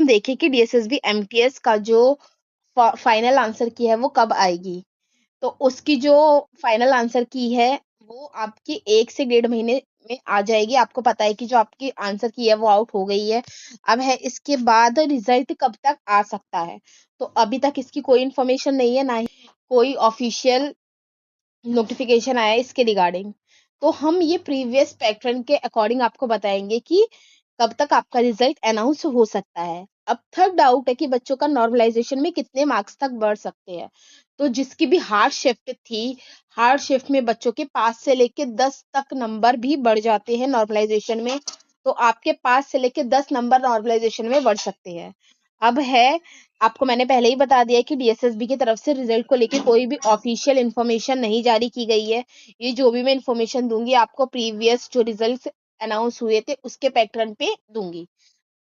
देखें कि DSSB MTS का जो फाइनल आंसर की है वो कब आएगी। तो उसकी जो फाइनल आंसर की है वो आपकी 1 से 1.5 महीने में आ जाएगी। आपको पता है कि जो आपकी आंसर की है वो आउट हो गई है। अब है इसके बाद रिजल्ट कब तक आ सकता है। तो अभी तक इसकी कोई इन्फॉर्मेशन नहीं है, ना ही कोई ऑफिशियल नोटिफिकेशन आया है इसके रिगार्डिंग। तो हम ये प्रीवियस पैटर्न के अकॉर्डिंग आपको बताएंगे कि कब तक आपका रिजल्ट अनाउंस हो सकता है। अब थर्ड डाउट है कि बच्चों का नॉर्मलाइजेशन में कितने मार्क्स तक बढ़ सकते हैं। तो जिसकी भी हार्ड शिफ्ट थी, हार्ड शिफ्ट में बच्चों के 5 से लेके 10 तक नंबर भी बढ़ जाते हैं नॉर्मलाइजेशन में। तो आपके 5 से लेके 10 नंबर नॉर्मलाइजेशन में बढ़ सकते हैं। अब है, आपको मैंने पहले ही बता दिया कि डीएसएसबी की तरफ से रिजल्ट को लेके कोई भी ऑफिशियल इन्फॉर्मेशन नहीं जारी की गई है। ये जो भी मैं इन्फॉर्मेशन दूंगी आपको प्रीवियस जो रिजल्ट अनाउंस हुए थे उसके पैटर्न पे दूंगी।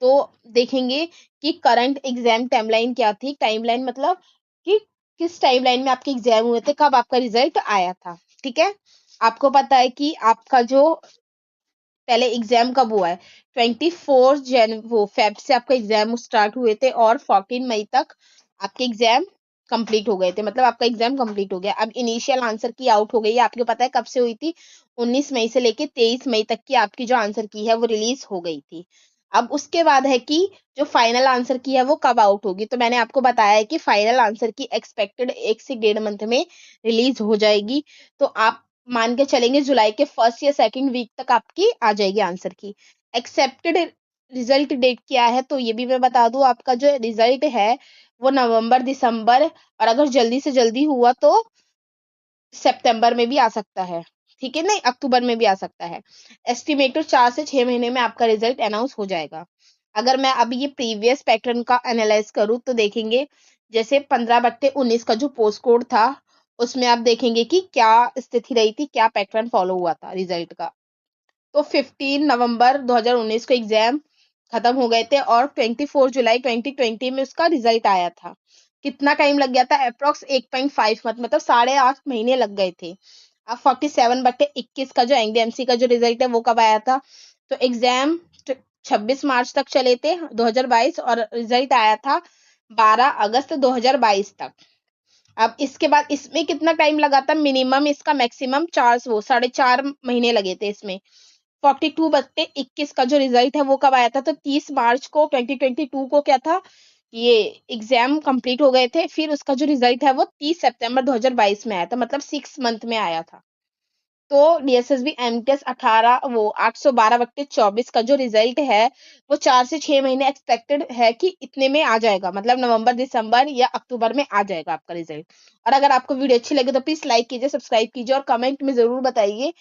तो देखेंगे कि करंट एग्जाम टाइमलाइन क्या थी। टाइमलाइन मतलब कि किस टाइमलाइन में आपके एग्जाम हुए थे, कब आपका रिजल्ट आया था। ठीक है, आपको पता है कि आपका जो पहले एग्जाम कब हुआ है, 24 फेब से आपका एग्जाम स्टार्ट हुए थे और 14 मई तक आपके एग्जाम कंप्लीट हो गए थे। मतलब आपका एग्जाम कंप्लीट हो गया। अब इनिशियल आंसर की आउट हो गई है, आपको पता है कब से हुई थी, 19 मई से लेके 23 मई तक की आपकी जो आंसर की है वो रिलीज हो गई थी। अब उसके बाद है कि जो फाइनल आंसर की है वो कब आउट होगी। तो मैंने आपको बताया है कि फाइनल आंसर की एक्सपेक्टेड 1 से 1.5 मंथ में रिलीज हो जाएगी। तो आप मान के चलेंगे जुलाई के फर्स्ट या सेकंड वीक तक आपकी आ जाएगी आंसर की। एक्सेप्टेड रिजल्ट डेट क्या है, तो ये भी मैं बता दूं, आपका जो रिजल्ट है वो नवंबर दिसंबर और अगर जल्दी से जल्दी हुआ तो सितंबर में भी आ सकता है। ठीक है, नहीं अक्टूबर में भी आ सकता है। एस्टिमेटेड 4 से 6 महीने में आपका रिजल्ट अनाउंस हो जाएगा। अगर मैं अब ये प्रीवियस पैटर्न का एनालाइज करूं तो देखेंगे, जैसे 15/19 का जो पोस्ट कोड था उसमें आप देखेंगे कि क्या स्थिति रही थी, क्या पैटर्न फॉलो हुआ था रिजल्ट का। तो 15 नवंबर 2019 को एग्जाम खत्म हो गए थे और 24 जुलाई 2020 में उसका रिजल्ट आया था। कितना टाइम लग गया था, अप्रोक्स 1.5 मंथ, मतलब 8.5 महीने लग गए थे। अब 47/21 का जो एनडीएमसी का जो रिजल्ट है वो कब आया था, तो एग्जाम 26 मार्च तक चले थे 2022 और रिजल्ट आया था 12 अगस्त 2022 तक। अब इसके बाद इसमें कितना टाइम लगा था, मिनिमम इसका मैक्सिमम 4.5 महीने लगे थे इसमें। 42/21 का जो रिजल्ट है वो कब आया था, तो 30 मार्च को 2022 को क्या था, ये एग्जाम कंप्लीट हो गए थे। फिर उसका जो रिजल्ट है वो 30 सितंबर 2022 में आया था, मतलब 6 मंथ में आया था। तो डीएसएसबी एमटीएस 812/24 का जो रिजल्ट है वो 4 से 6 महीने एक्सपेक्टेड है कि इतने में आ जाएगा, मतलब नवंबर दिसंबर या अक्टूबर में आ जाएगा आपका रिजल्ट। और अगर आपको वीडियो अच्छी लगे तो प्लीज लाइक कीजिए, सब्सक्राइब कीजिए और कमेंट में जरूर बताइए